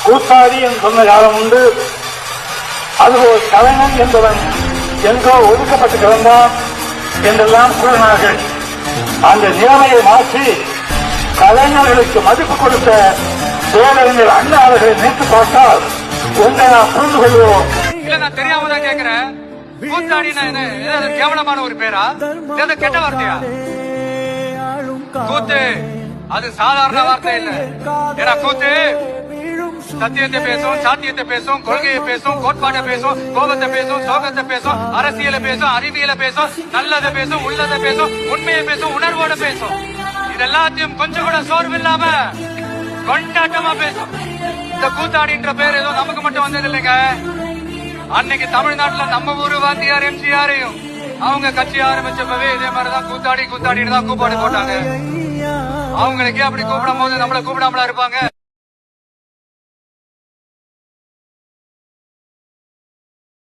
கூத்தாடி என்று சொன்ன காலம் உண்டு. அதுபோல் கலைஞன் என்பவன் எங்கோ ஒதுக்கப்பட்டு கிடந்தான் என்றெல்லாம் கூறினார்கள். அந்த நிலைமையை மாற்றி கலைஞர்களுக்கு மதிப்பு கொடுத்த பேரறிஞர் அண்ணா அவர்களை நினைத்து பார்த்தால் ஒன்றை நாம் புரிந்து கொள்வோம். இல்ல, நான் தெரியாம தான் கேட்கிறேன். கூத்தாடினா என்ன? கேவலமான ஒரு பேரா? கெட்ட வார்த்தையா? கூத்து அது சாதாரண வார்த்தை இல்ல. ஏன்னா கூத்து சத்தியத்தை பேசும், சாத்தியத்தை பேசும், கொள்கையை பேசும், கோட்பாட்டை பேசும், கோபத்தை பேசும், சோகத்தை பேசும், அரசியலை பேசும், அறிவியலை பேசும், நல்லதை பேசும், உள்ளதை பேசும், உண்மையை பேசும், உணர்வோட பேசும். இதெல்லாத்தையும் கொஞ்சம் கூட சோர்வு இல்லாம கொண்டாட்டமா பேசும். இந்த கூத்தாடின்ற பேர் ஏதோ நமக்கு மட்டும் வந்தது இல்லைங்க. அன்னைக்கு தமிழ்நாட்டுல நம்ம ஊரு வாத்தியார் எம்ஜிஆரையும் அவங்க கட்சி ஆரம்பிச்சப்பவே இதே மாதிரிதான் கூத்தாடி கூத்தாடின்னு தான் கூப்பாடு போட்டாங்க. அவங்களுக்கே அப்படி கூப்பிடும் போது நம்மள கூப்பிடாமலா இருப்பாங்க?